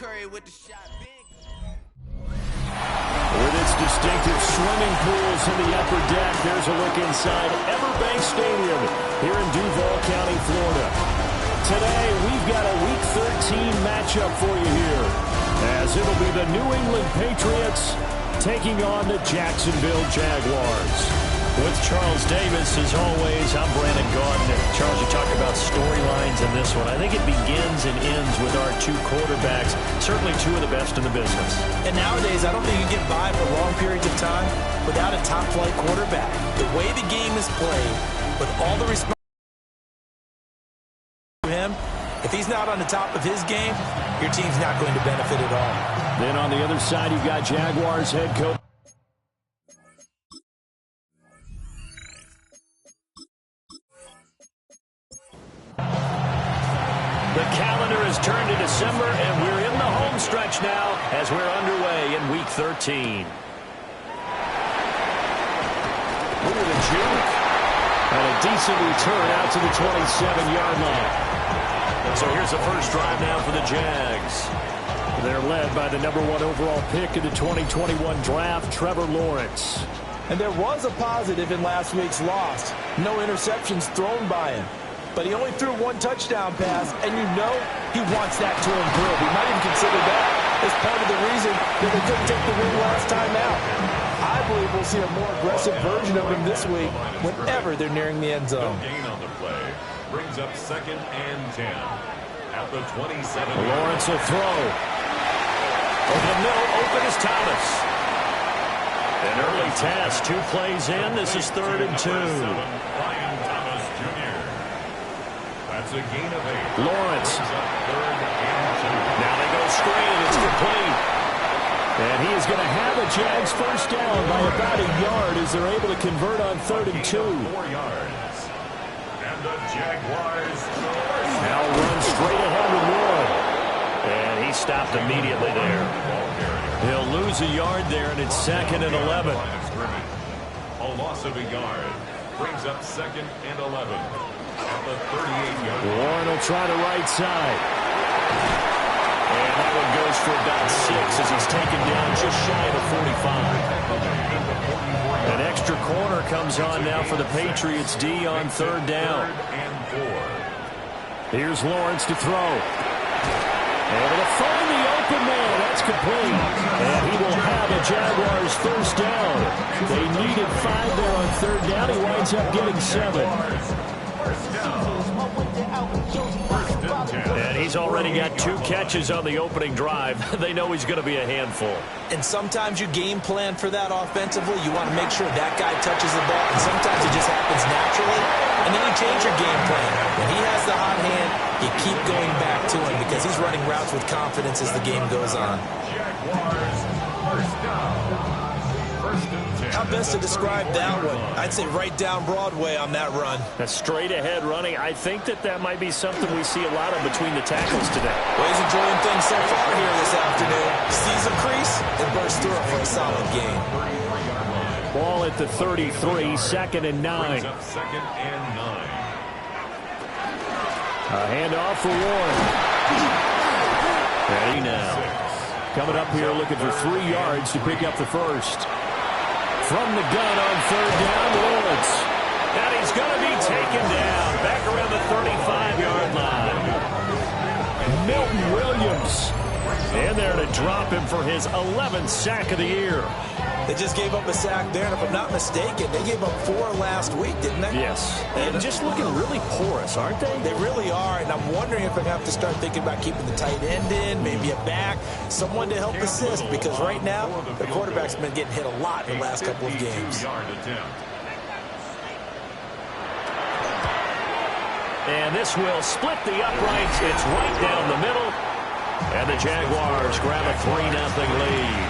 With its distinctive swimming pools in the upper deck, there's a look inside Everbank Stadium here in Duval County, Florida. Today, we've got a Week 13 matchup for you here, as it'll be the New England Patriots taking on the Jacksonville Jaguars. With Charles Davis, as always, I'm Brandon Gaudin. Charles, you talk about storylines in this one. I think it begins and ends with our two quarterbacks, certainly two of the best in the business. And nowadays, I don't think you can get by for long periods of time without a top-flight quarterback. The way the game is played, with all the responsibility to him, if he's not on the top of his game, your team's not going to benefit at all. Then on the other side, you've got Jaguars head coach. The calendar has turned to December, and we're in the home stretch now as we're underway in Week 13. Look at the juke. And a decent return out to the 27-yard line. So here's the first drive now for the Jags. They're led by the #1 overall pick in the 2021 draft, Trevor Lawrence. And there was a positive in last week's loss. No interceptions thrown by him. But he only threw one touchdown pass, and you know he wants that to improve. He might even consider that as part of the reason that they couldn't take the win last time out. I believe we'll see a more aggressive version of him this week whenever they're nearing the end zone. Gain on the play brings up 2nd and 10 at the 27. Lawrence will throw. Over the middle, open is Thomas. An early test, 2 plays in. This is 3rd and 2. That's a gain of 8. Lawrence. Now they go screen. It's complete. And he is going to have a Jags first down by about a yard as they're able to convert on 3rd and 2. 4 yards. And the Jaguars now run straight ahead with Ward. And he stopped immediately there. He'll lose a yard there, and it's 2nd and 11. A loss of a yard brings up 2nd and 11. At the 38-yard line. Warren will try the right side. And that one goes for about 6 as he's taken down just shy of the 45. An extra corner comes on now for the Patriots D on 3rd down. Here's Lawrence to throw. Able to find the open man. That's complete. And he will have a Jaguars first down. They needed 5 there on 3rd down. He winds up getting 7. And he's already got 2 catches on the opening drive. They know he's going to be a handful. And sometimes you game plan for that offensively. You want to make sure that guy touches the ball. And sometimes it just happens naturally. And then you change your game plan. When he has the hot hand, you keep going back to him because he's running routes with confidence as the game goes on. Jaguars first down. How best to describe that one? I'd say right down Broadway on that run. That's straight ahead running. I think that might be something we see a lot of between the tackles today. Well, he's enjoying things so far here this afternoon. Sees a crease and bursts through it for a solid gain. Ball at the 33, 2nd and 9. 2nd and 9. A handoff for Warren. Ready now. Coming up here looking for 3 yards to pick up the first. From the gun on 3rd down, Lawrence. And he's going to be taken down back around the 35-yard line. Milton Williams in there to drop him for his 11th sack of the year. They just gave up a sack there, and if I'm not mistaken, they gave up 4 last week, didn't they? Yes. And just looking really porous, aren't they? They really are, and I'm wondering if I have to start thinking about keeping the tight end in, maybe a back, someone to help assist, because right now, the quarterback's been getting hit a lot in the last couple of games. And this will split the uprights. It's right down the middle. And the Jaguars grab a 3-0 lead.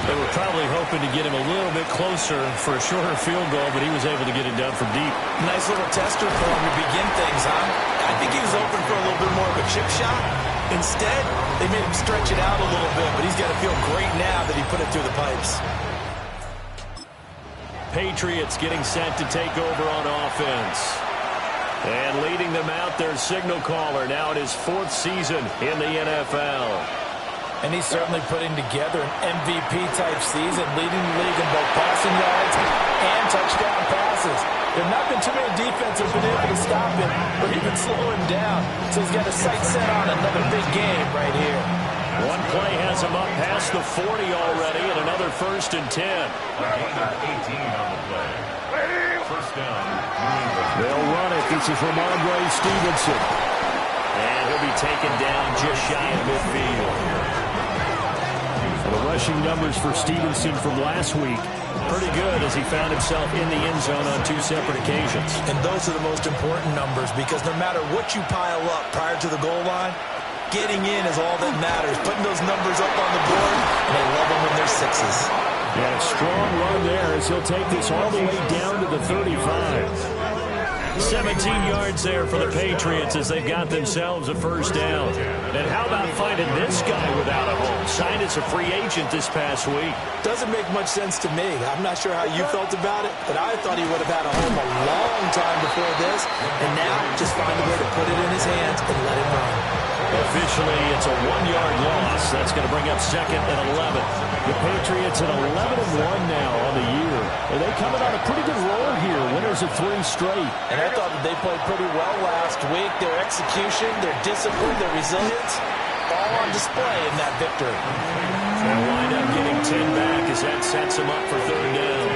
They were probably hoping to get him a little bit closer for a shorter field goal, but he was able to get it done from deep. Nice little tester for him to begin things, huh? I think he was open for a little bit more of a chip shot. Instead, they made him stretch it out a little bit, but he's got to feel great now that he put it through the pipes. Patriots getting set to take over on offense. And leading them out, their signal caller now in his 4th season in the NFL. And he's certainly putting together an MVP-type season, leading the league in both passing yards and touchdown passes. There have not been too many defenses been able to stop him or even slow him down. So he's got his sights set on another big game right here. One play has him up past the 40 already, and another 1st and 10. A gain of 18 on the play. First down. They'll run it. This is Ramondre Stevenson. And he'll be taken down just shy of midfield. The rushing numbers for Stevenson from last week, pretty good as he found himself in the end zone on 2 separate occasions. And those are the most important numbers because no matter what you pile up prior to the goal line, getting in is all that matters. Putting those numbers up on the board, and they love them when they're 6s. Yeah, a strong run there as he'll take this all the way down to the 35. 17 yards there for the Patriots as they've got themselves a first down. And how about finding this guy without a home? Signed as a free agent this past week. Doesn't make much sense to me. I'm not sure how you felt about it, but I thought he would have had a home a long time before this. And now just find a way to put it in his hands and let him run. Officially, it's a 1-yard loss. That's going to bring up 2nd and 11. The Patriots at 11-1 now on the year. And they coming on a pretty good roll here. Winners of 3 straight. And I thought that they played pretty well last week. Their execution, their discipline, their resilience, all on display in that victory. They'll wind up getting 10 back as that sets them up for 3rd down.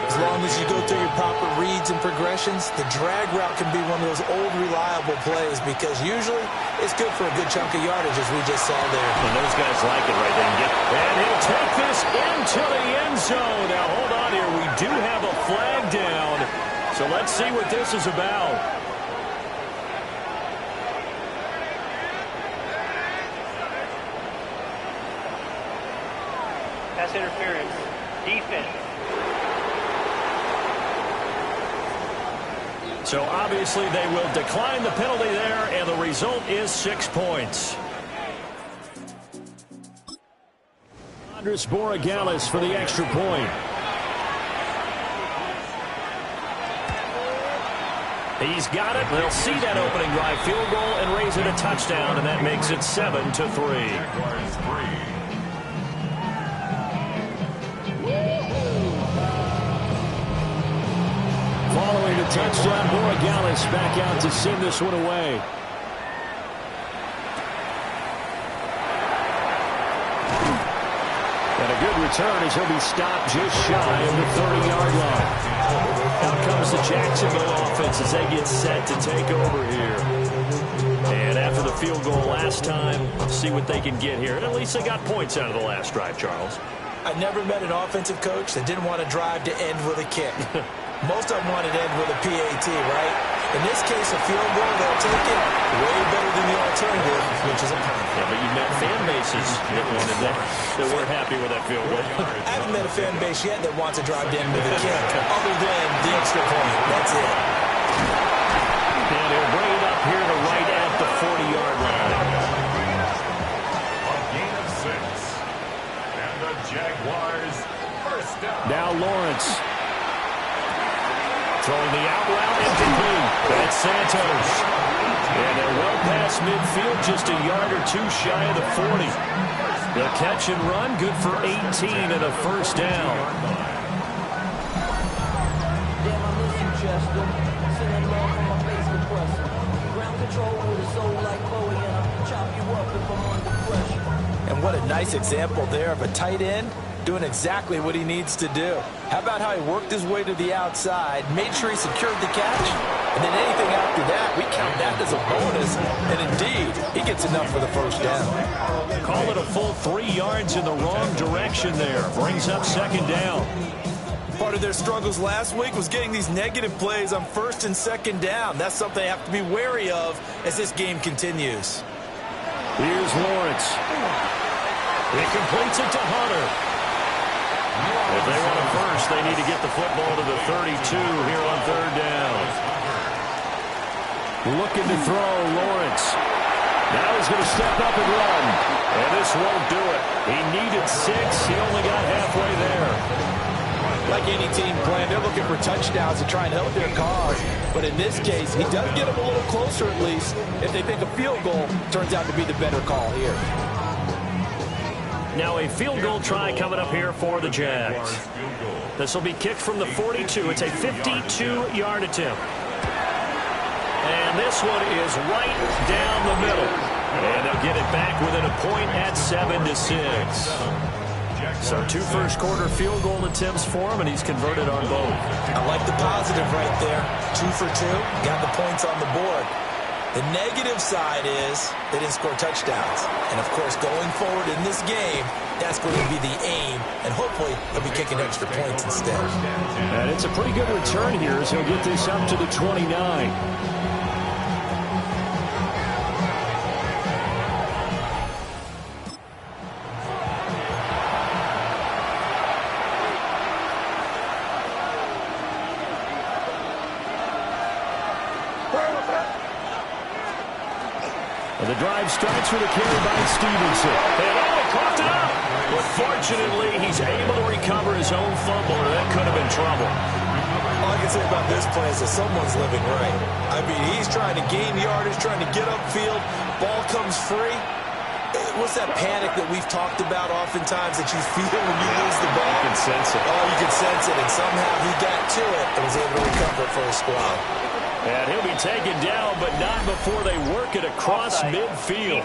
As long as you go through your proper reads and progressions, the drag route can be one of those old reliable plays because usually it's good for a good chunk of yardage as we just saw there. And those guys like it right there. And he'll take this into the end zone. Now hold on here. We do have a flag down. So let's see what this is about. Pass interference. Defense. So obviously they will decline the penalty there, and the result is 6 points. Andres Borregales for the extra point. He's got it. They'll see that opening drive field goal and raise it a touchdown, and that makes it 7-3. Following the touchdown, Borregales back out to send this one away. And a good return as he'll be stopped just shy of the 30-yard line. Out comes the Jacksonville offense as they get set to take over here. And after the field goal last time, see what they can get here. And at least they got points out of the last drive, Charles. I never met an offensive coach that didn't want to drive to end with a kick. Most of them wanted to end with a PAT, right? In this case, a field goal, they'll take it way better than the alternative, which is a punt. Yeah, but you met fan bases that wanted that weren't happy with that field goal. I haven't met a fan base yet that wants to drive to end with a kick, other than the extra point. That's it. And he'll bring it up here to right at the 40-yard line. A gain of 6. And the Jaguars first down. Now Lawrence. Throwing the out route incomplete. That's Santos. And they're well past midfield, just a yard or two shy of the 40. They'll catch and run, good for 18 and a first down. Damn, I miss you, Chester. Sending love from my face compressor. Ground control with a soul like Bowie, and I'll chop you up if I'm under pressure. And what a nice example there of a tight end doing exactly what he needs to do. How about how he worked his way to the outside, made sure he secured the catch, and then anything after that, we count that as a bonus. And indeed, he gets enough for the first down. Call it a full 3 yards in the wrong direction there. Brings up 2nd down. Part of their struggles last week was getting these negative plays on 1st and 2nd down. That's something they have to be wary of as this game continues. Here's Lawrence. He completes it to Hunter. If they want it first, they need to get the football to the 32 here on 3rd down. Looking to throw, Lawrence. Now he's going to step up and run. And this won't do it. He needed 6. He only got halfway there. Like any team plan, they're looking for touchdowns to try and help their cause. But in this case, he does get them a little closer at least if they think a field goal turns out to be the better call here. Now a field goal try coming up here for the Jags. This will be kicked from the 42. It's a 52-yard attempt. And this one is right down the middle. And they'll get it back within a point at 7-6. So 2 first-quarter field goal attempts for him, and he's converted on both. I like the positive right there. 2 for 2. Got the points on the board. The negative side is they didn't score touchdowns. And, of course, going forward in this game, that's going to be the aim. And hopefully they'll be kicking extra points instead. And it's a pretty good return here as he'll get this up to the 29. The drive starts with a carry by Stevenson. And coughed it up. But fortunately, he's able to recover his own fumble, or that could have been trouble. All I can say about this play is that someone's living right. I mean, he's trying to gain yardage, trying to get upfield. Ball comes free. What's that panic that we've talked about oftentimes that you feel when you lose the ball? You can sense it. Oh, you can sense it. And somehow he got to it and was able to recover it for his squad. And he'll be taken down, but not before they work it across midfield.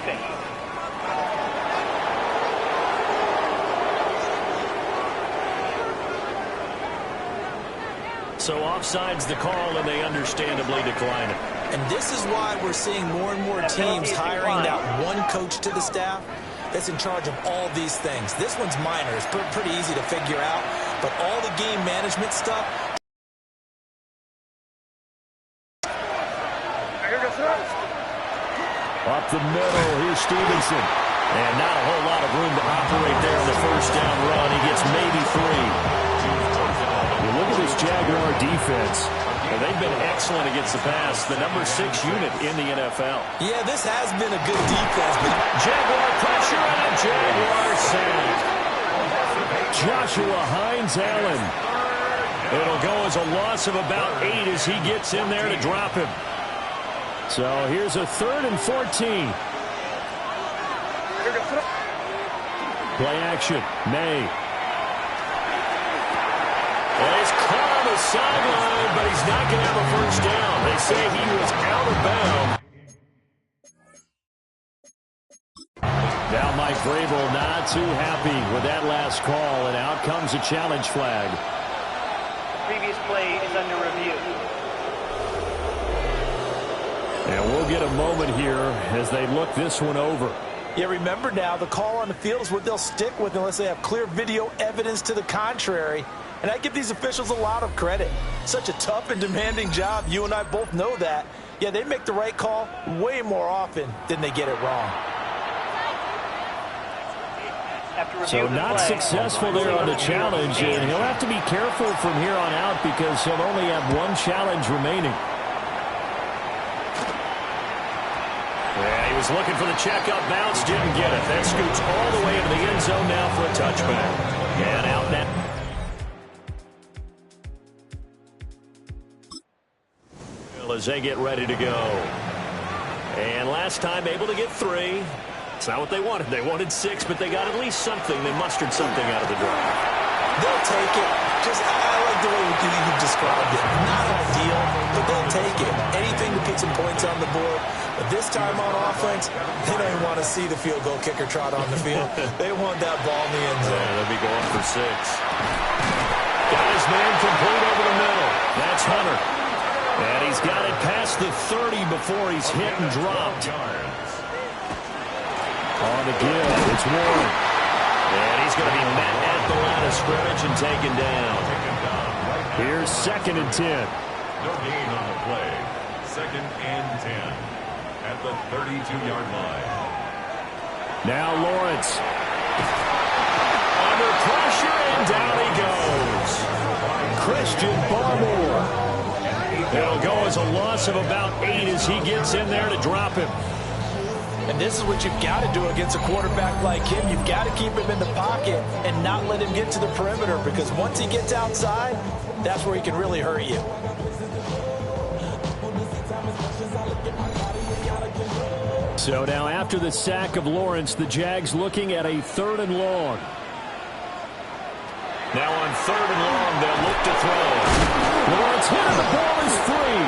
So offside's the call, and they understandably decline it. And this is why we're seeing more and more teams hiring that one coach to the staff that's in charge of all these things. This one's minor. It's pretty easy to figure out. But all the game management stuff... Up the middle, here's Stevenson. And not a whole lot of room to operate there on the first down run. He gets maybe 3. You look at this Jaguar defense. And they've been excellent against the pass. The number 6 unit in the NFL. Yeah, this has been a good defense. But Jaguar pressure and a Jaguar sack. Joshua Hines-Allen. It'll go as a loss of about 8 as he gets in there to drop him. So here's a 3rd and 14. Play action. May. And he's caught on the sideline, but he's not going to have a first down. They say he was out of bounds. Now Mike Vrabel not too happy with that last call, and out comes a challenge flag. The previous play is under review. And we'll get a moment here as they look this one over. yeah, remember now, the call on the field is what they'll stick with unless they have clear video evidence to the contrary. And I give these officials a lot of credit. Such a tough and demanding job. You and I both know that. Yeah, they make the right call way more often than they get it wrong. So not successful there on the challenge, and he'll have to be careful from here on out because he'll only have one challenge remaining. Yeah, he was looking for the checkup bounce, didn't get it. That scoots all the way into the end zone now for a touchback. And out now. As they get ready to go. And last time able to get 3. It's not what they wanted. They wanted 6, but they got at least something. They mustered something out of the drive. They'll take it. I like the way you described it. Not ideal, but they'll take it. Anything to put some points on the board. But this time on offense, they don't even want to see the field goal kicker trot on the field. They want that ball in the end zone. Yeah, they'll be going for 6. Got his man complete over the middle. That's Hunter. And he's got it past the 30 before he's hit and dropped. On the give, it's Warren. And he's going to be met at the line of scrimmage and taken down. Here's 2nd and 10. No gain on the play. 2nd and 10 at the 32-yard line. Now Lawrence. Under pressure, and down he goes. Christian Barmore. It'll go as a loss of about 8 as he gets in there to drop him. And this is what you've got to do against a quarterback like him. You've got to keep him in the pocket and not let him get to the perimeter, because once he gets outside, that's where he can really hurt you. So now after the sack of Lawrence, the Jags looking at a 3rd and long. Now on 3rd and long, they'll look to throw. Lawrence hit and the ball is free.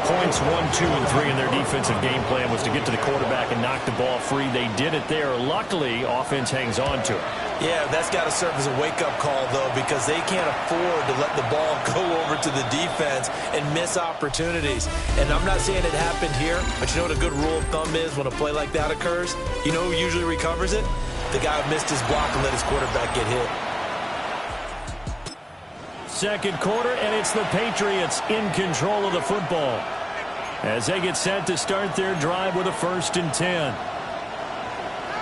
Points 1, 2, and 3 in their defensive game plan was to get to the quarterback and knock the ball free. They did it there. Luckily, offense hangs on to it. Yeah, that's got to serve as a wake-up call, though, because they can't afford to let the ball go over to the defense and miss opportunities. And I'm not saying it happened here, but you know what a good rule of thumb is when a play like that occurs? You know who usually recovers it? The guy who missed his block and let his quarterback get hit. Second quarter, and it's the Patriots in control of the football as they get set to start their drive with a 1st and 10.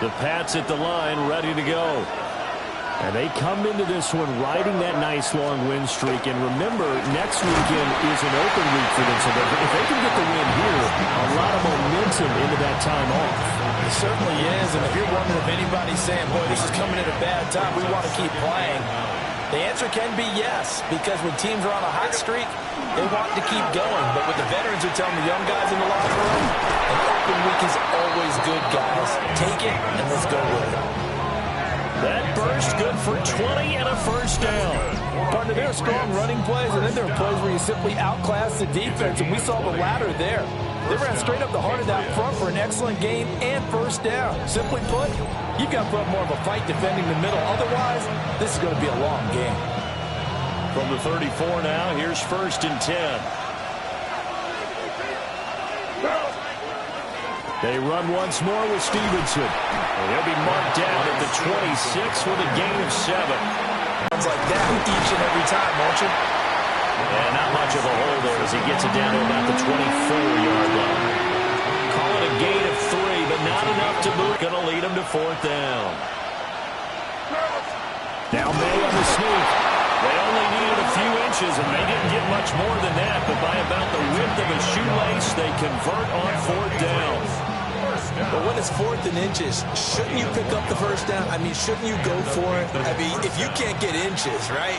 The Pats at the line, ready to go. And they come into this one riding that nice long win streak. And remember, next weekend is an open week for them. So if they can get the win here, a lot of momentum into that time off. It certainly is. And if you're wondering if anybody's saying, boy, this is coming at a bad time, we want to keep playing, the answer can be yes, because when teams are on a hot streak, they want to keep going. But what the veterans are telling the young guys in the locker room, an open week is always good, guys. Take it, and let's go with it. That burst good for 20 and a 1st down. Partner, there are strong running plays, and then there are plays where you simply outclass the defense, and we saw the latter there. They ran straight up the heart of that front for an excellent game and 1st down. Simply put, you've got to put up more of a fight defending the middle. Otherwise, this is going to be a long game. From the 34 now, here's 1st and 10. They run once more with Stevenson. And he'll be marked down at the 26 with a gain of 7. Sounds like that each and every time, won't you? And not much of a hole there as he gets it down to about the 24-yard line. Call it a gain of 3, but not enough to move. Going to lead him to 4th down. Now May on the sneak. They only needed a few inches, and they didn't get much more than that. But by about the width of a shoelace, they convert on 4th down. But when it's 4th and inches, shouldn't you pick up the 1st down? I mean, shouldn't you go for it? I mean, if you can't get inches, right,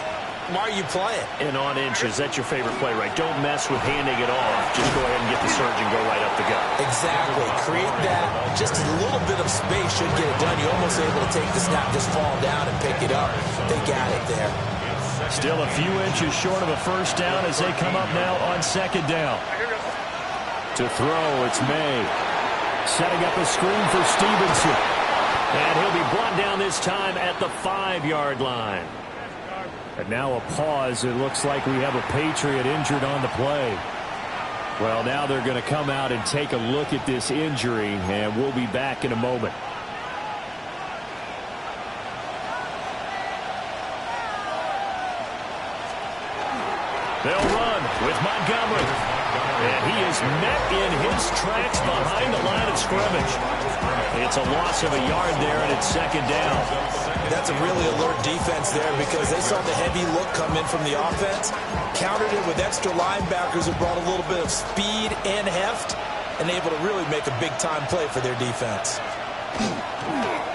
why are you playing? And on inches, that's your favorite play, right? Don't mess with handing it off. Just go ahead and get the surge and go right up the gut. Exactly. Create that. Just a little bit of space should get it done. You're almost able to take the snap, just fall down and pick it up. They got it there. Still a few inches short of a 1st down as they come up now on 2nd down. To throw, it's May. Setting up a screen for Stevenson. And he'll be brought down this time at the 5-yard line. And now a pause. It looks like we have a Patriot injured on the play. Well, now they're going to come out and take a look at this injury, and we'll be back in a moment. They'll run with Montgomery. And he is met in his tracks behind the line of scrimmage. It's a loss of a yard there, and it's 2nd down. That's a really alert defense there because they saw the heavy look come in from the offense, countered it with extra linebackers who brought a little bit of speed and heft, and able to really make a big-time play for their defense.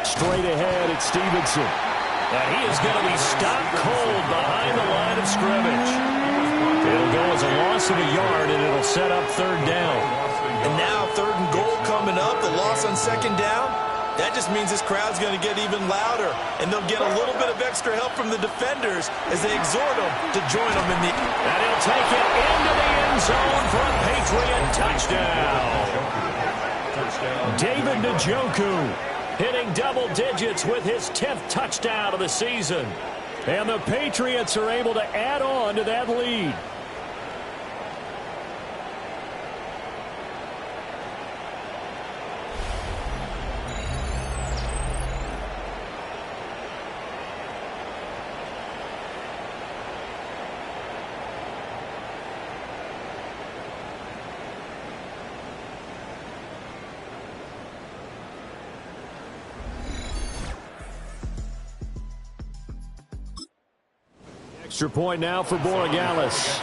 Straight ahead, it's Stevenson. And he is going to be stopped cold behind the line of scrimmage. It'll go as a loss of a yard, and it'll set up 3rd down. And now 3rd and goal coming up, the loss on 2nd down. That just means this crowd's going to get even louder, and they'll get a little bit of extra help from the defenders as they exhort them to join them in the... And he'll take it into the end zone for a Patriot touchdown. David Njoku hitting double digits with his 10th touchdown of the season. And the Patriots are able to add on to that lead. Extra point now for Borregales.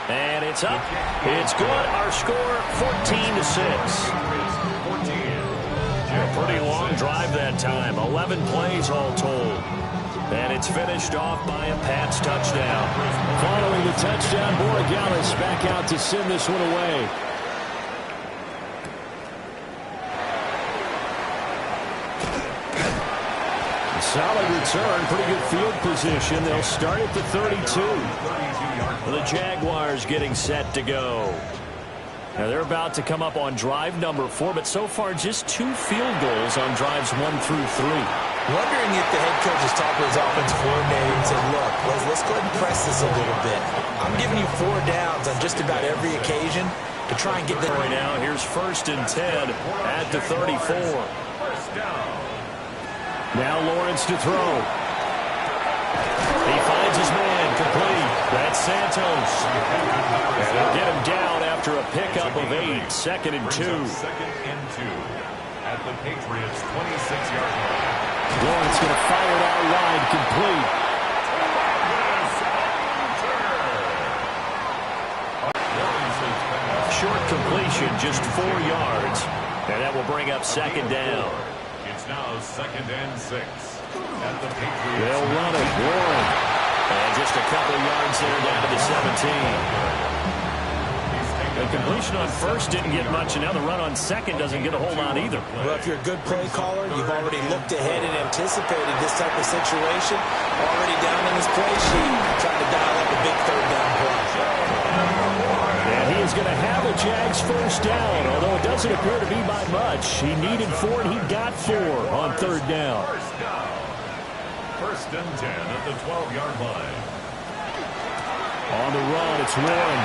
And it's up. It's good. Our score, 14-6. A pretty long drive that time. 11 plays all told. And it's finished off by a Pats touchdown. Following the touchdown, Borregales back out to send this one away. Solid return, pretty good field position. They'll start at the 32. The Jaguars getting set to go. Now they're about to come up on drive number 4, but so far just 2 field goals on drives 1 through 3. Wondering if the head coach is talking to his offensive coordinator and said, look, let's go ahead and press this a little bit. I'm giving you 4 downs on just about every occasion to try and get the... Right now, here's 1st and 10 at the 34. Now Lawrence to throw. He finds his man, complete. That's Santos. And they'll get him down after a pickup of 8. 2nd and 2. 2nd and 2 at the Patriots' 26-yard line. Lawrence going to fire it out wide, complete. Short completion, just 4 yards. And that will bring up 2nd down. It's now 2nd and 6 at the Patriots. They'll run it, Warren. And just a couple of yards there down to the 17. The completion on 1st didn't get much, and now the run on 2nd doesn't get a whole lot either. Well, if you're a good play caller, you've already looked ahead and anticipated this type of situation. Already down in his play sheet, trying to dial up a big 3rd down play. And he is going to have a Jags 1st down, although it doesn't appear to be by much. He needed 4, and he got 4 on 3rd down. 1st and 10 at the 12-yard line. On the run, it's Warren.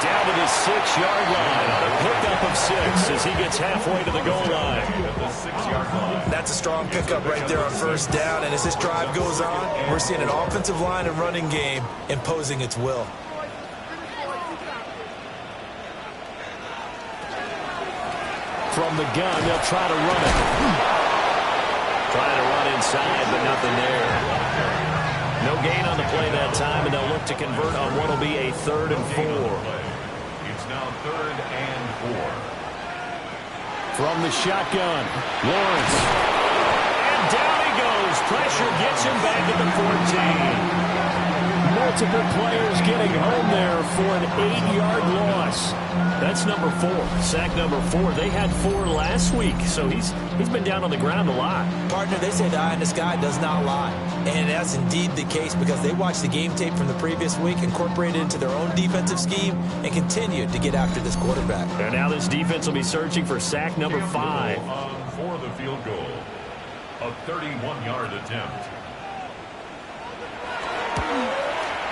Down to the 6-yard line on a pickup of 6 as he gets halfway to the goal line. At the 6-yard line. That's a strong pickup right there on 1st down, and as this drive goes on, we're seeing an offensive line and running game imposing its will. From the gun, they'll try to run it. Trying to run inside, but nothing there. No gain on the play that time, and they'll look to convert on what will be a 3rd and 4. It's now 3rd and 4. From the shotgun, Lawrence. And down he goes. Pressure gets him back at the 14. Multiple players getting home there for an 8-yard loss. That's number 4. Sack number 4. They had 4 last week, so he's been down on the ground a lot. Partner, they say the eye in the sky does not lie. And that's indeed the case because they watched the game tape from the previous week, incorporated it into their own defensive scheme, and continued to get after this quarterback. And now this defense will be searching for sack number 5. For the field goal. A 31-yard attempt.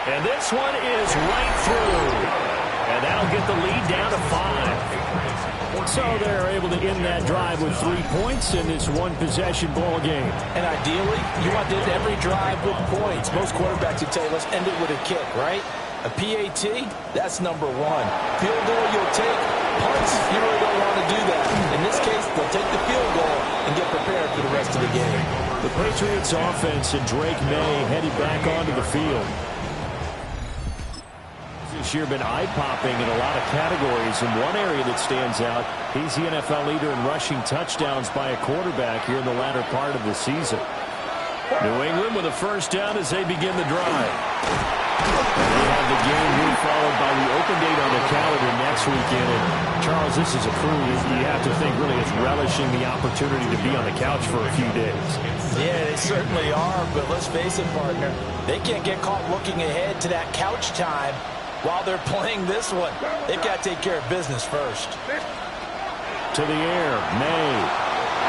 And this one is right through. And that'll get the lead down to 5. So they're able to end that drive with 3 points in this one-possession ball game. And ideally, you want to end every drive with points. Most quarterbacks would tell you, let's end it with a kick, right? A PAT, that's number 1. Field goal you'll take. Punts, you really don't want to do that. In this case, they'll take the field goal and get prepared for the rest of the game. The Patriots offense and Drake May headed back onto the field. This year been eye-popping in a lot of categories. In one area that stands out, he's the NFL leader in rushing touchdowns by a quarterback here in the latter part of the season. New England with a 1st down as they begin the drive. And they have the game here followed by the open date on the calendar next weekend. And Charles, this is a crew you have to think really is relishing the opportunity to be on the couch for a few days. Yeah, they certainly are, but let's face it, partner. They can't get caught looking ahead to that couch time while they're playing this one. They've got to take care of business first. To the air, May.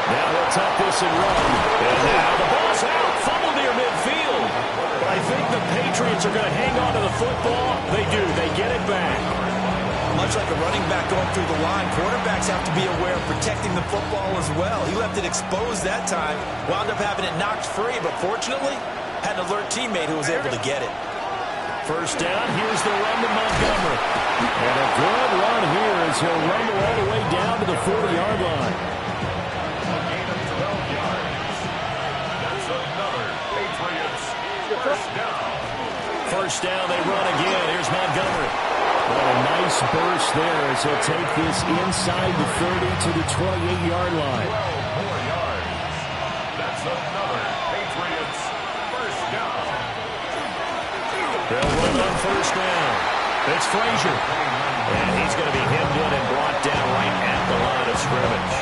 Now they'll tuck this and run. And now the ball's out. Fumble near midfield. But I think the Patriots are going to hang on to the football. They do. They get it back. Much like a running back going through the line, quarterbacks have to be aware of protecting the football as well. He left it exposed that time. Wound up having it knocked free, but fortunately, had an alert teammate who was able to get it. 1st down, here's the run to Montgomery. And a good run here as he'll rumble all the way down to the 40-yard line. A gain of 12 yards. That's another Patriots 1st down. 1st down, they run again. Here's Montgomery. What a nice burst there as he'll take this inside the 30 to the 28-yard line. 12 more yards. That's another Patriots 1st They'll run on first down. It's Frazier. And he's going to be hemmed in and brought down right at the line of scrimmage.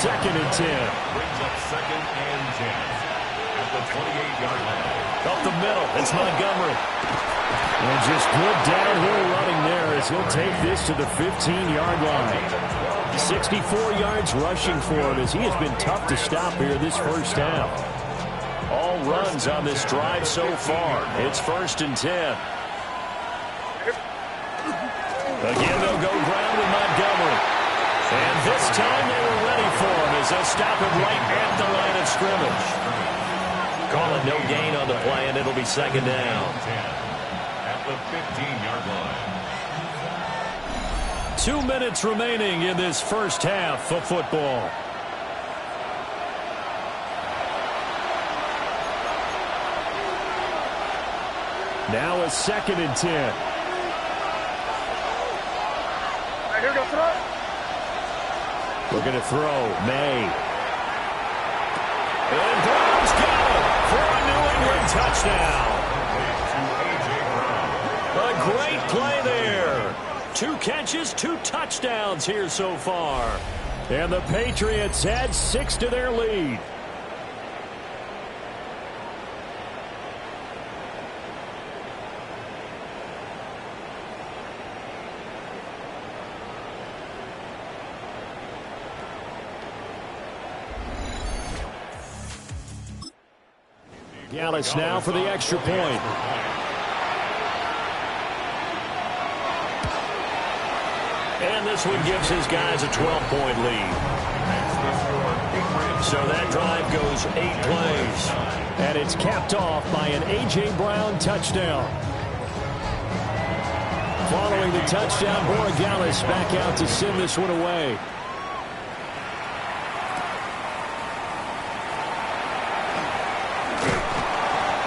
2nd and 10. Brings up 2nd and 10 at the 28-yard line. Up the middle, it's Montgomery. And just good downhill running there as he'll take this to the 15-yard line. 64 yards rushing for him as he has been tough to stop here this first half. All runs on this drive so far. It's 1st and 10. Again, they'll go ground with Montgomery. And this time they were ready for him as they'll stop him right at the line of scrimmage. Call it no gain on the play, and it'll be 2nd down. At the 15-yard line. 2 minutes remaining in this first half of football. Now a 2nd and 10. Here to throw. We're going to throw. May. And Brown's got it for a New England touchdown. A great play there. 2 catches, 2 touchdowns here so far. And the Patriots add 6 to their lead. Gallis now for the extra point. And this one gives his guys a 12-point lead. So that drive goes 8 plays. And it's capped off by an A.J. Brown touchdown. Following the touchdown, Gallis back out to send this one away.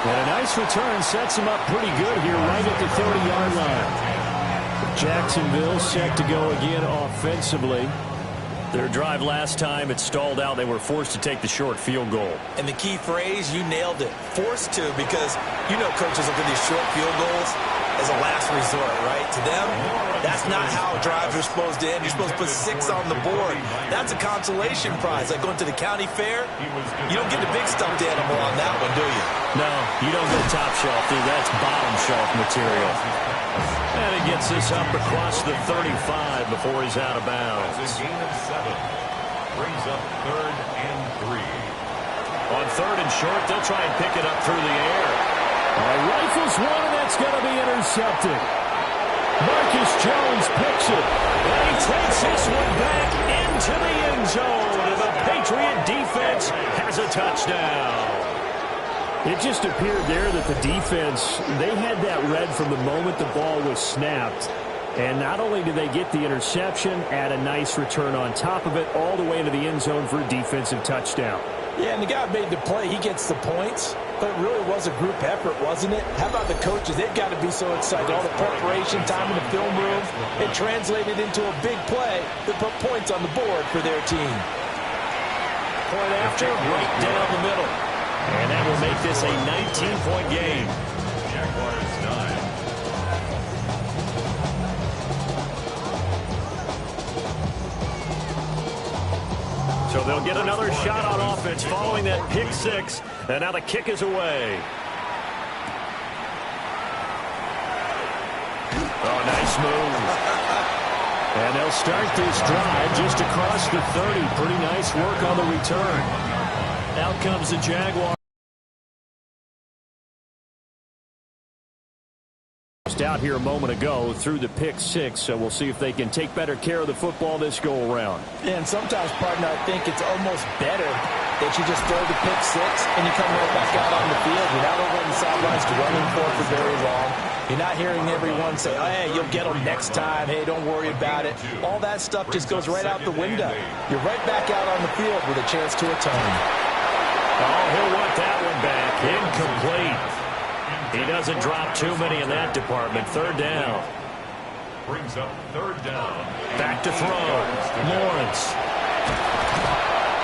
And a nice return sets him up pretty good here right at the 30-yard line. Jacksonville set to go again offensively. Their drive last time, it stalled out. They were forced to take the short field goal. And the key phrase, you nailed it. Forced to, because you know coaches look at these short field goals as a last resort, right? To them, that's not how drives are supposed to end. You're supposed to put 6 on the board. That's a consolation prize. Like going to the county fair, you don't get the big stuffed animal on that one, do you? No, you don't go top shelf, dude. That's bottom shelf material. And he gets this up across the 35 before he's out of bounds. It's a gain of 7. Brings up 3rd and 3. On 3rd and short, they'll try and pick it up through the air. Rifles one, and that's going to be intercepted. Marcus Jones picks it. And he takes this one back into the end zone. And the Patriot defense has a touchdown. It just appeared there that the defense, they had that read from the moment the ball was snapped. And not only did they get the interception, add a nice return on top of it, all the way into the end zone for a defensive touchdown. Yeah, and the guy made the play. He gets the points. But it really was a group effort, wasn't it? How about the coaches? They've got to be so excited. All the preparation, time in the film room, it translated into a big play that put points on the board for their team. Point after, right down the middle. And that will make this a 19-point game. Jaguars 9. So they'll get another shot on offense following that pick 6. And now the kick is away. Oh, nice move. And they'll start this drive just across the 30. Pretty nice work on the return. Out comes the Jaguars. Out here a moment ago through the pick 6, so we'll see if they can take better care of the football this go around. And sometimes, partner, I think it's almost better that you just throw the pick 6 and you come right back out on the field. You're not over on the sidelines running for very long. You're not hearing everyone say, oh, hey, you'll get them next time. Hey, don't worry about it. All that stuff just goes right out the window. You're right back out on the field with a chance to atone. Oh, he'll want that one back. Incomplete. He doesn't drop too many in that department. 3rd down. Brings up 3rd down. Back to throw. Lawrence.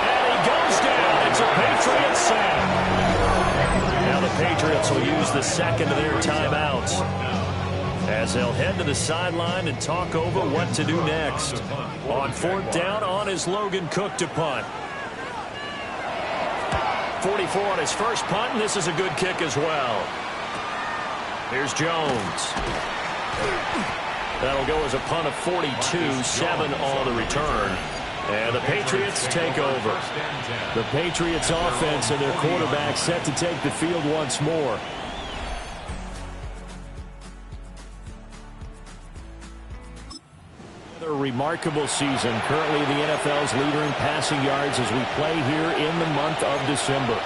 And he goes down. It's a Patriots set. Now the Patriots will use the second of their timeouts as they'll head to the sideline and talk over what to do next. On fourth down, on is Logan Cook to punt. 44 on his first punt, and this is a good kick as well. Here's Jones. That'll go as a punt of 42, 7 on the return. And the Patriots take over. The Patriots offense and their quarterback set to take the field once more. A remarkable season. Currently the NFL's leader in passing yards as we play here in the month of December.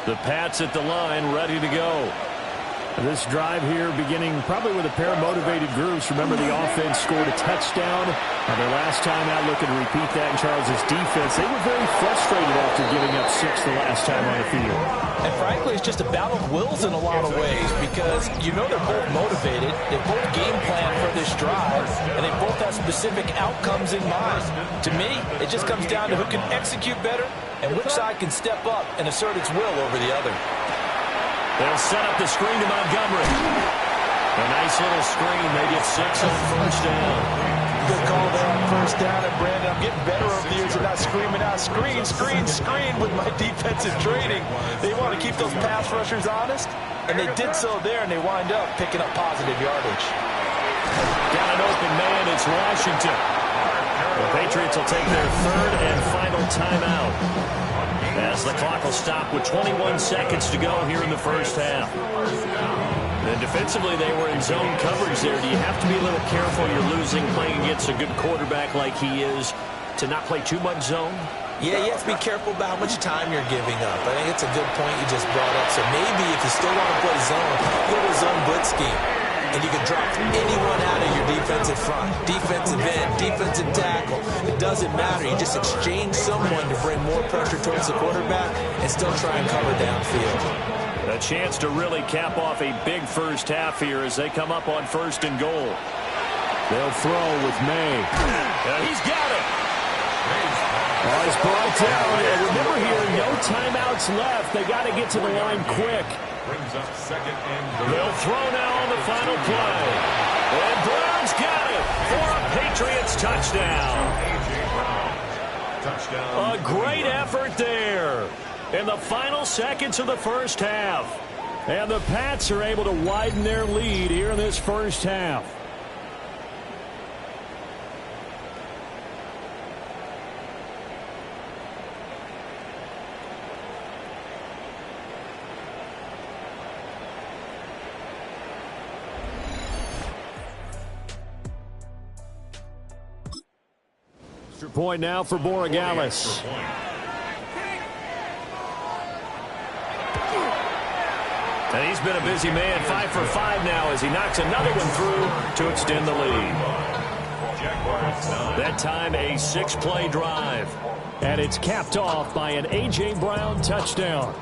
The Pats at the line, ready to go. This drive here beginning probably with a pair of motivated groups. Remember, the offense scored a touchdown. Their last time out, looking to repeat that in Charles' defense. They were very frustrated after giving up 6 the last time on the field. And frankly, it's just a battle of wills in a lot of ways because you know they're both motivated. They both game plan for this drive, and they both have specific outcomes in mind. To me, it just comes down to who can execute better and which side can step up and assert its will over the other. They'll set up the screen to Montgomery. A nice little screen. They get 6 on first down. Good call there on first down. And Brandon, I'm getting better over the years of not screaming out, screen, screen, screen with my defensive training. They want to keep those pass rushers honest, and they did so there, and they wind up picking up positive yardage. Got an open man. It's Washington. The Patriots will take their third and final timeout as the clock will stop with 21 seconds to go here in the first half. And defensively, they were in zone coverage there. Do you have to be a little careful? You're losing playing against a good quarterback like he is to not play too much zone? Yeah, you have to be careful about how much time you're giving up. I think it's a good point you just brought up. So maybe if you still want to play zone, go to a zone blitz scheme. And you can drop anyone out of your defensive front, defensive end, defensive tackle. It doesn't matter. You just exchange someone to bring more pressure towards the quarterback and still try and cover downfield. A chance to really cap off a big first half here as they come up on first and goal. They'll throw with May. And he's got it. Oh, he's brought down. And remember here, no timeouts left. They got to get to the line quick. Brings up second and goal. They'll throw now on the final play. And Brown's got it for a Patriots touchdown. A.J. Brown. Touchdown. A great effort there in the final seconds of the first half. And the Pats are able to widen their lead here in this first half. Extra point now for Borregales. And he's been a busy man, 5 for 5 now as he knocks another one through to extend the lead. That time a 6-play drive. And it's capped off by an A.J. Brown touchdown.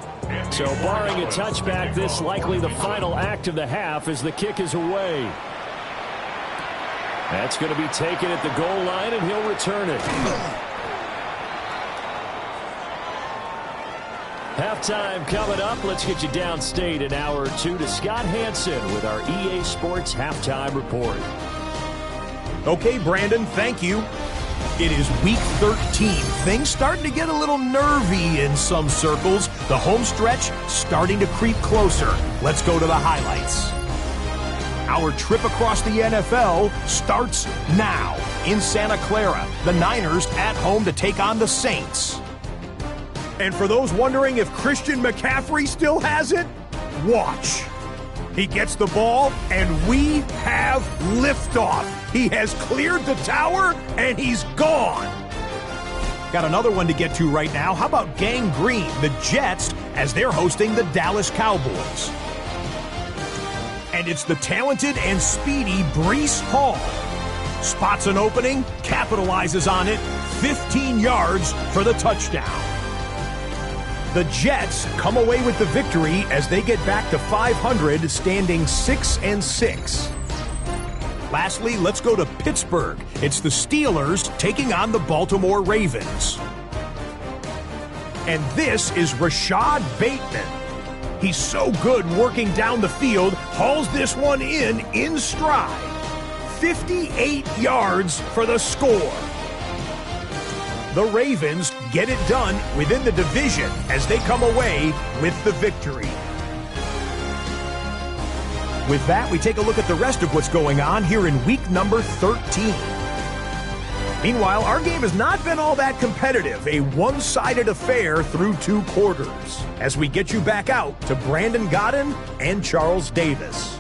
So barring a touchback, this likely the final act of the half as the kick is away. That's going to be taken at the goal line, and he'll return it. Halftime coming up. Let's get you downstate an hour or two to Scott Hansen with our EA Sports Halftime Report. Okay, Brandon, thank you. It is week 13. Things starting to get a little nervy in some circles. The home stretch starting to creep closer. Let's go to the highlights. Our trip across the NFL starts now. In Santa Clara, the Niners at home to take on the Saints. And for those wondering if Christian McCaffrey still has it, watch. He gets the ball, and we have liftoff. He has cleared the tower, and he's gone. Got another one to get to right now. How about Gang Green, the Jets, as they're hosting the Dallas Cowboys? And it's the talented and speedy Breece Hall. Spots an opening, capitalizes on it, 15 yards for the touchdown. The Jets come away with the victory as they get back to 500, standing 6-6. Lastly, let's go to Pittsburgh. It's the Steelers taking on the Baltimore Ravens. And this is Rashad Bateman. He's so good working down the field, hauls this one in stride. 58 yards for the score. The Ravens get it done within the division as they come away with the victory. With that, we take a look at the rest of what's going on here in week number 13. Meanwhile, our game has not been all that competitive, a one-sided affair through 2 quarters, as we get you back out to Brandon Godden and Charles Davis.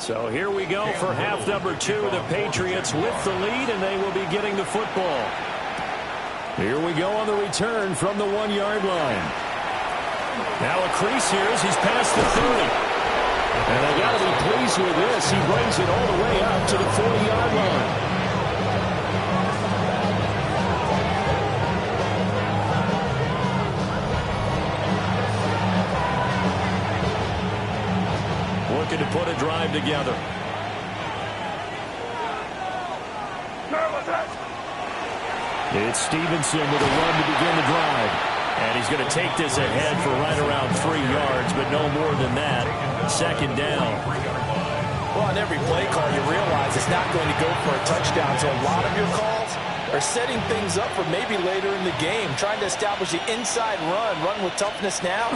So here we go for half number 2. The Patriots with the lead, and they will be getting the football. Here we go on the return from the 1-yard line. Now a crease here as he's past the 30. And they got to be pleased with this. He brings it all the way up to the 40-yard line. Looking to put a drive together. It's Stevenson with a run to begin the drive. And he's going to take this ahead for right around 3 yards, but no more than that. Second down. Well, on every play call, you realize it's not going to go for a touchdown. So a lot of your calls are setting things up for maybe later in the game, trying to establish the inside run with toughness now.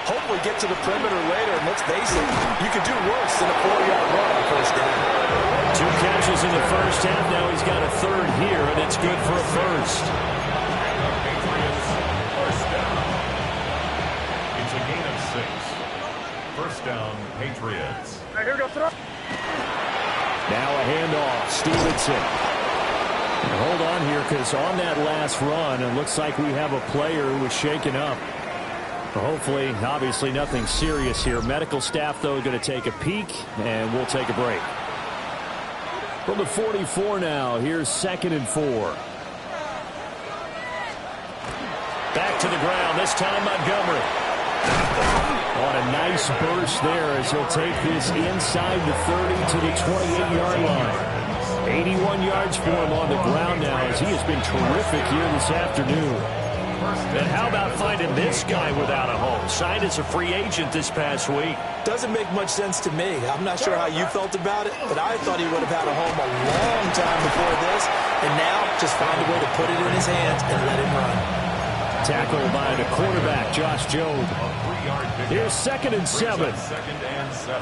Hopefully get to the perimeter later, and let's face it, you could do worse than a 4-yard run on first down. 2 catches in the first half. Now he's got a third here, and it's good for a first. It's a gain of 6. First down, Patriots. Here goes throw. Now a handoff. Stevenson. And hold on here, because on that last run, it looks like we have a player who was shaken up. Hopefully, obviously nothing serious here. Medical staff, though, going to take a peek, and we'll take a break. From the 44 now, here's 2nd and 4. Back to the ground, this time Montgomery. On a nice burst there as he'll take this inside the 30 to the 28-yard line. 81 yards for him on the ground now as he has been terrific here this afternoon. And how about finding this guy without a home? Signed as a free agent this past week. Doesn't make much sense to me. I'm not sure how you felt about it, but I thought he would have had a home a long time before this. And now just find a way to put it in his hands and let him run. Tackled by the quarterback, Josh Jobe. Here's 2nd and 7. 2nd and 7.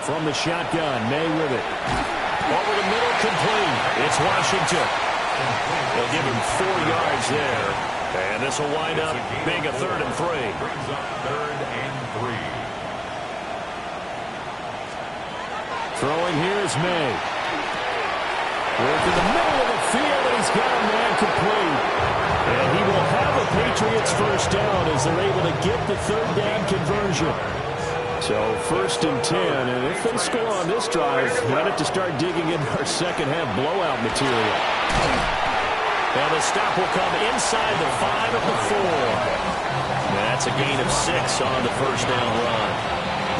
From the shotgun, May with it. Over the middle, complete. It's Washington. They'll give him 4 yards there. And this will wind up being a 3rd and 3. Brings up 3rd and 3. Throwing here is May. Work in the middle of the field, and he's got a man complete. And he will have a Patriots first down as they're able to get the 3rd down conversion. So 1st and 10, and if they score on this drive, we might have to start digging in our second half blowout material. And the stop will come inside the 5 of the 4. And that's a gain of 6 on the first down run.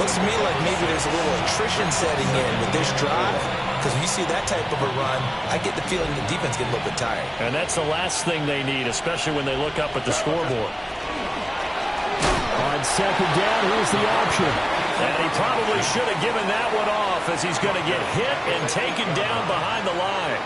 Looks to me like maybe there's a little attrition setting in with this drive, because when you see that type of a run, I get the feeling the defense get a little bit tired. And that's the last thing they need, especially when they look up at the scoreboard. On 2nd down, here's the option. And he probably should have given that one off as he's going to get hit and taken down behind the line.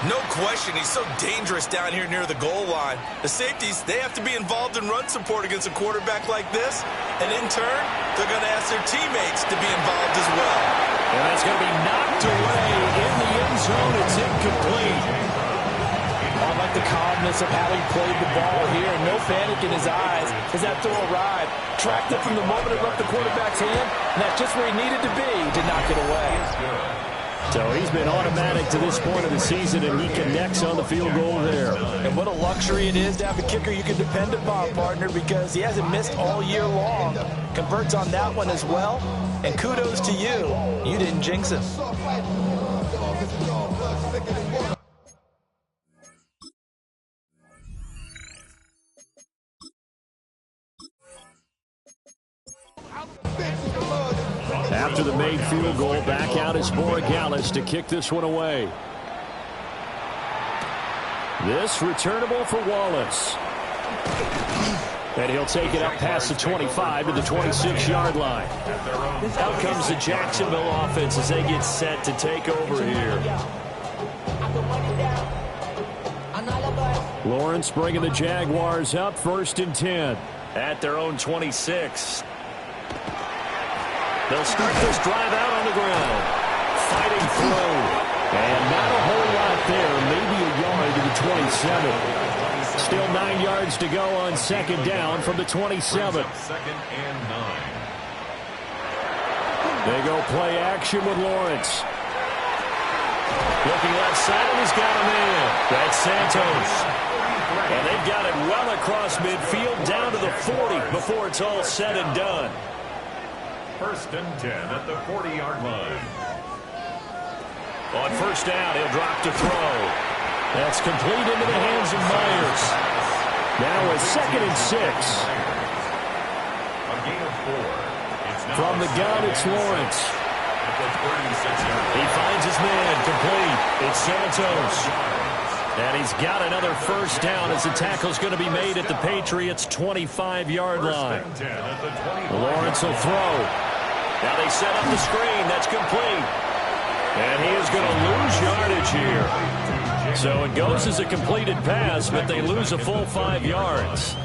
No question, he's so dangerous down here near the goal line. The safeties, they have to be involved in run support against a quarterback like this. And in turn, they're going to ask their teammates to be involved as well. And that's going to be knocked away in the end zone. It's incomplete. I like the calmness of how he played the ball here. No panic in his eyes as that throw arrived. Tracked it from the moment it left the quarterback's hand, and that's just where he needed to be to knock it away. So he's been automatic to this point of the season, and he connects on the field goal there. And what a luxury it is to have a kicker you can depend upon, partner, because he hasn't missed all year long. Converts on that one as well, and kudos to you. You didn't jinx him. After the made field goal, back out is Borregales to kick this one away. This returnable for Wallace. And he'll take it up past the 25 to the 26-yard line. Out comes the Jacksonville offense as they get set to take over here. Lawrence bringing the Jaguars up, 1st and 10 at their own 26. They'll start this drive out on the ground. Fighting through. And not a whole lot there. Maybe a yard to the 27. Still 9 yards to go on 2nd down from the 27. 2nd and 9. They go play action with Lawrence. Looking left side, and he's got him in. That's Santos. And they've got it well across midfield down to the 40 before it's all said and done. 1st and 10 at the 40-yard line. On 1st down, he'll drop to throw. That's complete into the hands of Myers. Now a 2nd and 6. A gain of 4. From the gun, it's Lawrence. At the 36-yard line. He finds his man complete. It's Santos. And he's got another 1st down as the tackle's going to be made at the Patriots' 25-yard line. Lawrence will throw. Now they set up the screen. That's complete. And he is going to lose yardage here. So it goes as a completed pass, but they lose a full 5 yards.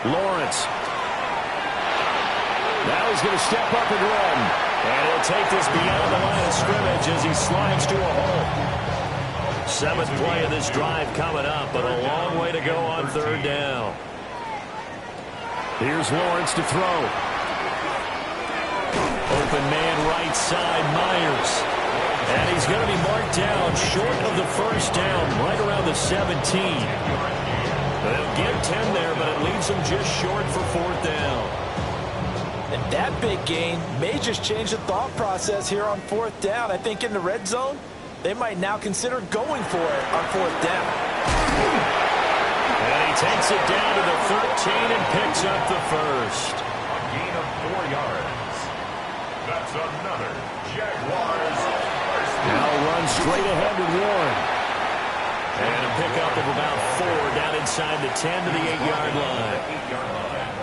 Lawrence. Now he's going to step up and run. And he'll take this beyond the line of scrimmage as he slides to a hole. 7th play of this drive coming up, but a long way to go on 3rd down. Here's Lawrence to throw. Open man right side, Myers. And he's going to be marked down short of the 1st down, right around the 17. They'll get 10 there, but it leaves them just short for 4th down. And that big gain may just change the thought process here on 4th down. I think in the red zone, they might now consider going for it on 4th down. And he takes it down to the 13 and picks up the 1st. A gain of 4 yards. That's another Jaguars first. Now run straight ahead with Warren. And a pickup of about 4 down inside the 10 to the 8-yard line. 8-yard line.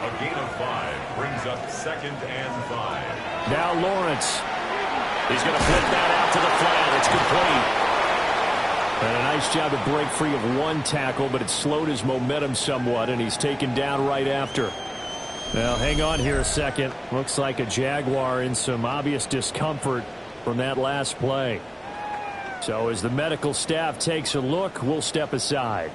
A gain of 5 brings up 2nd and 5. Now Lawrence. He's going to flip that out to the flat. It's complete. And a nice job to break free of one tackle, but it slowed his momentum somewhat, and he's taken down right after. Now, hang on here a second. Looks like a Jaguar in some obvious discomfort from that last play. So as the medical staff takes a look, we'll step aside.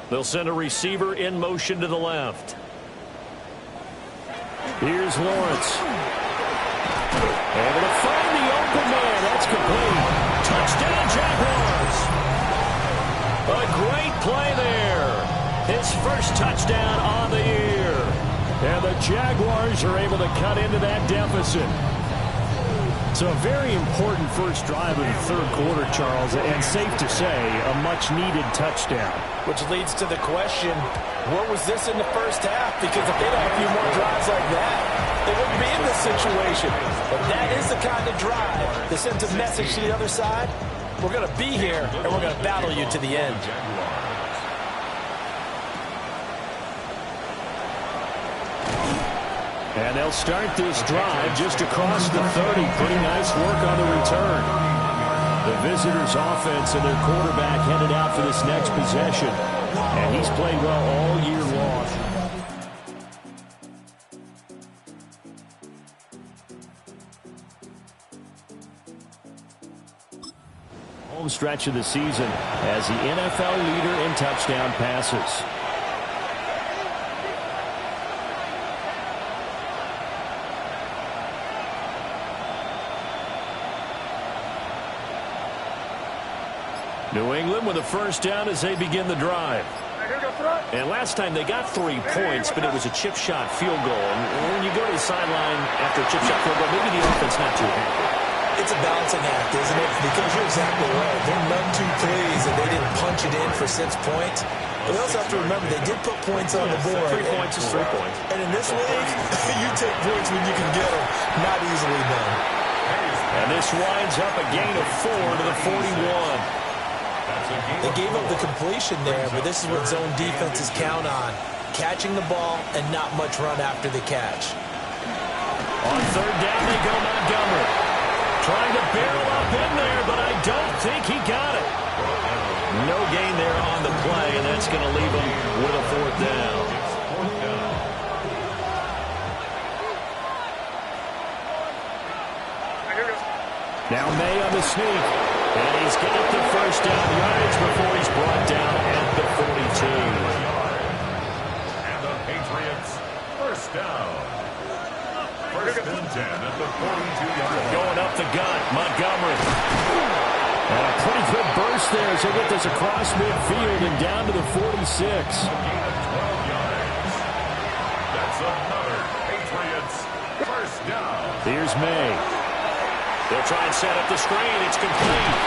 They'll send a receiver in motion to the left. Here's Lawrence. Able to find the open man. That's complete. Touchdown, Jaguars. A great play there. His 1st touchdown on the year. And the Jaguars are able to cut into that deficit. So a very important 1st drive of the 3rd quarter, Charles, and safe to say, a much-needed touchdown. Which leads to the question, where was this in the 1st half? Because if they'd had a few more drives like that, they wouldn't be in this situation. But that is the kind of drive that sends a message to the other side. We're going to be here, and we're going to battle you to the end. And they'll start this drive just across the 30. Pretty nice work on the return. The visitors' offense and their quarterback headed out for this next possession. And he's played well all year long. stretch of the season as the NFL leader in touchdown passes. New England with a first down as they begin the drive. And last time they got 3 points, but it was a chip shot field goal. And when you go to the sideline after a chip shot field goal, maybe the offense not too happy. It's a balancing act, isn't it? Because you're exactly right. They're none too pleased that they didn't punch it in for 6 points. But we also have to remember they did put points on the board. 3 points is 3 points. And in this league, you take points when you can get them. Not easily done. And this winds up a gain of 4 to the 41. They gave up the completion there, but this is what zone defenses count on. Catching the ball and not much run after the catch. On third down, they go Montgomery. Trying to barrel up in there, but I don't think he got it. No gain there on the play, and that's going to leave him with a 4th down. Now May on the sneak. And he's got the first down yardage before he's brought down at the 42. And the Patriots first down. First and 10 at the 42-yard line. Going up the gut, Montgomery. And a pretty good burst there as they get this across midfield and down to the 46. A gain of 12 yards. That's another Patriots first down. Here's May. They'll try and set up the screen. It's complete.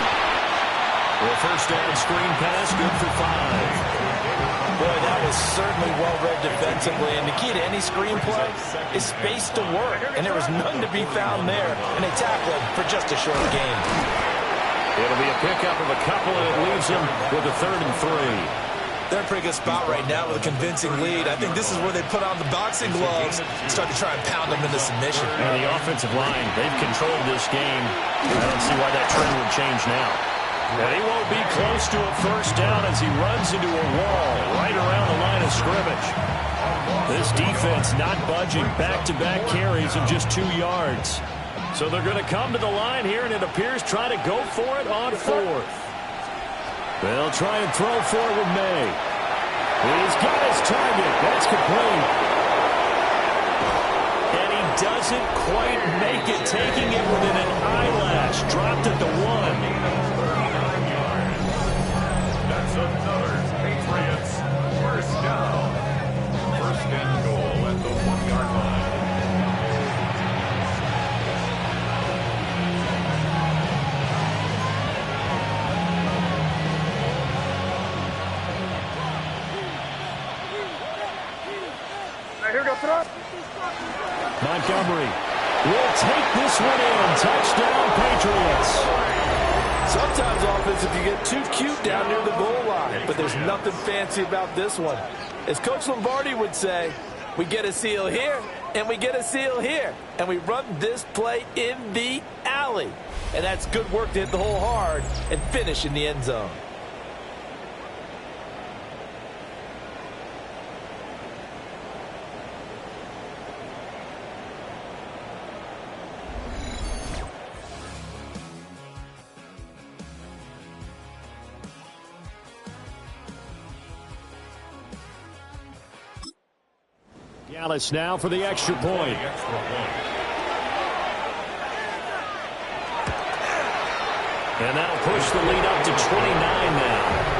Well, first down screen pass, good for 5. Boy, that was certainly well-read defensively. And the key to any screen play is space to work. And there was none to be found there. And they tackle him for just a short gain. It'll be a pickup of a couple, and it leaves them with a 3rd and 3. They're in a pretty good spot right now with a convincing lead. I think this is where they put on the boxing gloves and start to try and pound them into submission. And the offensive line, they've controlled this game. I don't see why that trend would change now. And he won't be close to a first down as he runs into a wall right around the line of scrimmage. This defense not budging, back-to-back carries of just 2 yards. So they're going to come to the line here, and it appears try to go for it on 4th. They'll try and throw for it with May. He's got his target. That's complete. And he doesn't quite make it, taking it within an eyelash. Dropped at the 1. That's another Patriots first down. First and goal at the 1-yard line. Montgomery will take this one in. Touchdown, Patriots. Sometimes offense, if you get too cute down near the goal line, but there's nothing fancy about this one. As Coach Lombardi would say, we get a seal here, and we get a seal here, and we run this play in the alley. And that's good work to hit the hole hard and finish in the end zone. Dallas now for the extra point. And that'll push the lead up to 29 now.